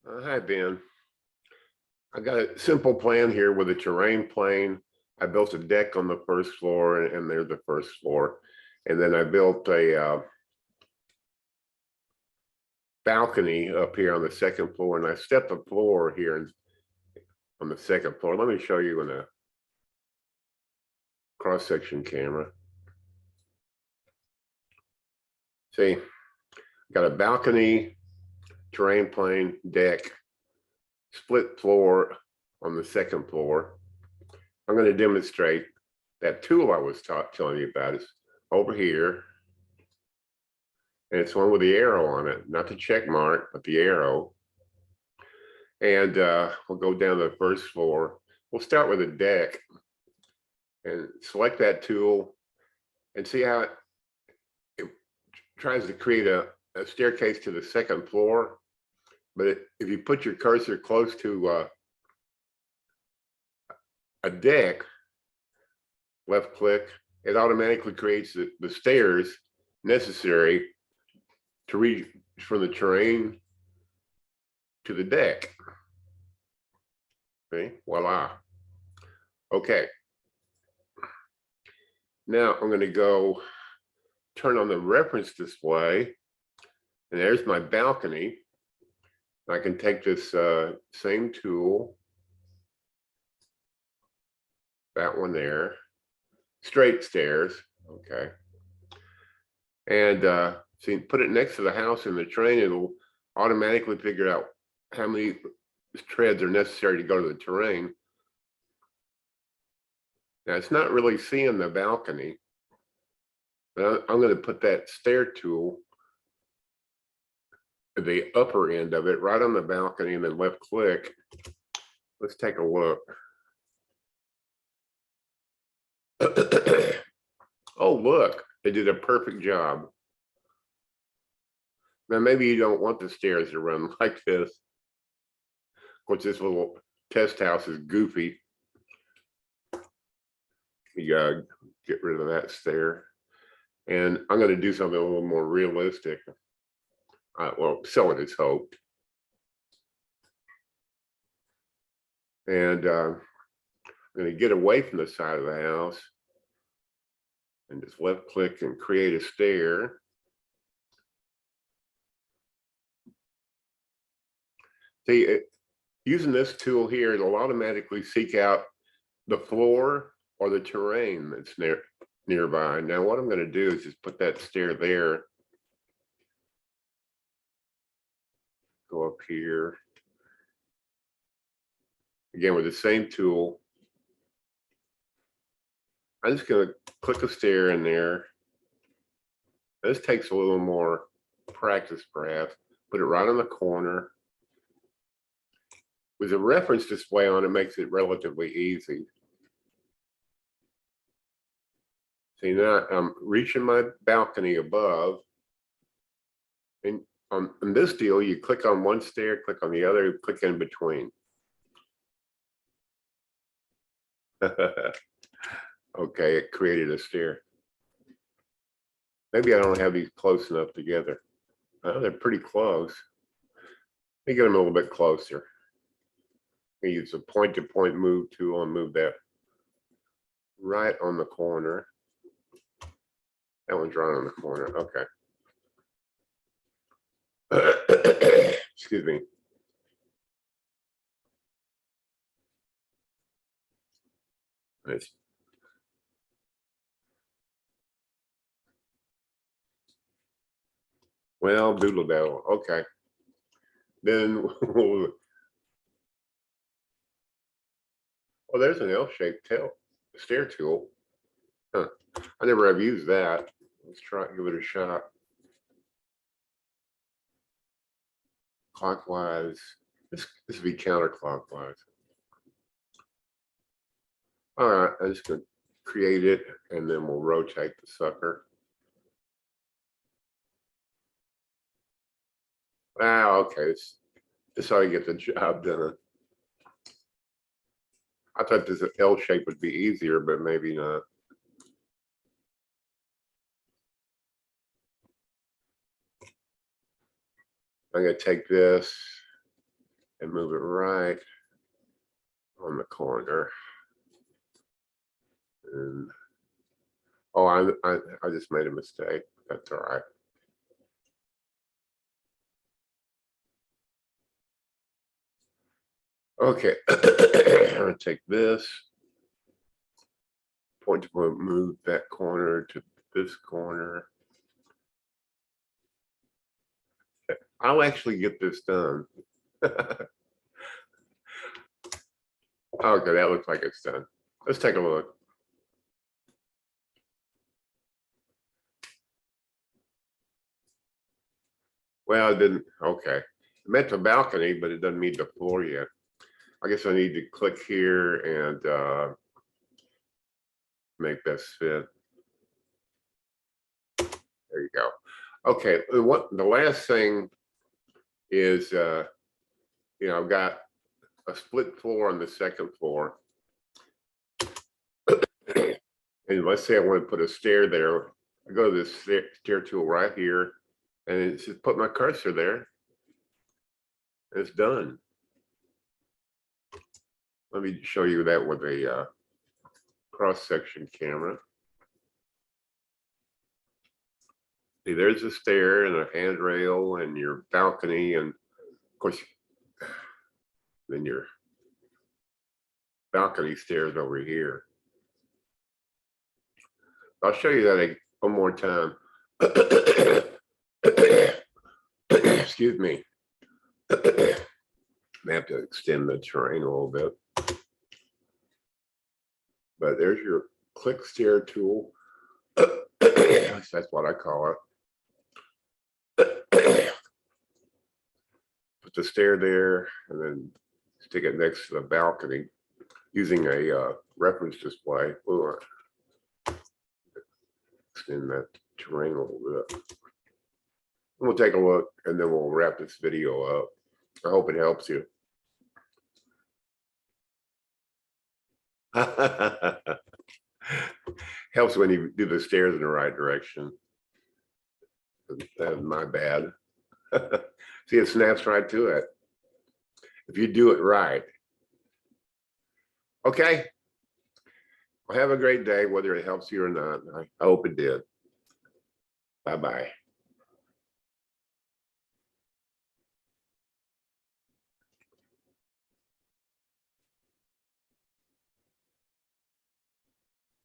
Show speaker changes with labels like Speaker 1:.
Speaker 1: Hi, Ben. I got a simple plan here with a terrain plane. I built a deck on the first floor, and there's the first floor. And then I built a balcony up here on the second floor, and I stepped the floor here on the second floor. Let me show you in a cross-section camera. See, got a balcony, terrain plane, deck, split floor on the second floor. I'm going to demonstrate that tool I was telling you about is over here. And it's one with the arrow on it, not the check mark, but the arrow. And we'll go down to the first floor. We'll start with a deck and select that tool and see how it tries to create a staircase to the second floor. But if you put your cursor close to a deck, left click, it automatically creates the stairs necessary to reach from the terrain to the deck. Okay, voila. Okay. Now I'm going to go turn on the reference display, and there's my balcony. I can take this same tool, that one there, straight stairs, okay, and see, put it next to the house in the terrain. It'll automatically figure out how many treads are necessary to go to the terrain. Now it's not really seeing the balcony, but I'm going to put that stair tool at the upper end of it, right on the balcony, and then left click. Let's take a look. Oh, look, they did a perfect job. Now, maybe you don't want the stairs to run like this. Of course, this little test house is goofy. You gotta get rid of that stair. And I'm going to do something a little more realistic. Well, so it is hoped. And I'm going to get away from the side of the house and just left click and create a stair. See, using this tool here, it'll automatically seek out the floor or the terrain that's nearby. Now, what I'm going to do is just put that stair there. Go up here. Again, with the same tool. I'm just going to click a stair in there. This takes a little more practice, perhaps. Put it right on the corner. With a reference display on, it makes it relatively easy. See, now I'm reaching my balcony above. And on this deal, you click on one stair, click on the other, click in between. Okay, it created a stair. Maybe I don't have these close enough together. Oh, they're pretty close. Let me get them a little bit closer. I use a point-to-point move tool and move that right on the corner. That one's right on the corner. Okay. Excuse me. Nice. Well, doodle daddle. Okay. Then well, there's an L-shaped stair tool. Huh. I never have used that. Let's try give it a shot. Clockwise. This would be counterclockwise. All right, I'm just gonna create it, and then we'll rotate the sucker. Ah, okay. This how you get the job done. I thought this L shape would be easier, but maybe not. I'm gonna take this and move it right on the corner. And oh, I just made a mistake. That's all right. Okay, I'm gonna take this point to point, move that corner to this corner. I'll actually get this done. Okay, that looks like it's done. Let's take a look. Well, it didn't, okay. It meant the balcony, but it doesn't meet the floor yet. I guess I need to click here and make this fit. There you go. Okay, the last thing is, I've got a split floor on the second floor. And let's say I want to put a stair there. I go to the stair tool right here, and it's just put my cursor there. It's done. Let me show you that with a cross-section camera. See, there's a stair and a handrail and your balcony, and of course, then your balcony stairs over here. I'll show you that one more time. Excuse me. I have to extend the terrain a little bit. But there's your click stair tool. That's what I call it. Put the stair there and then stick it next to the balcony using a reference display. Ooh, extend that terrain a little bit. We'll take a look and then we'll wrap this video up. I hope it helps you. Helps when you do the stairs in the right direction. That's my bad. See, it snaps right to it if you do it right. Okay. Well, have a great day, whether it helps you or not. I hope it did. Bye-bye.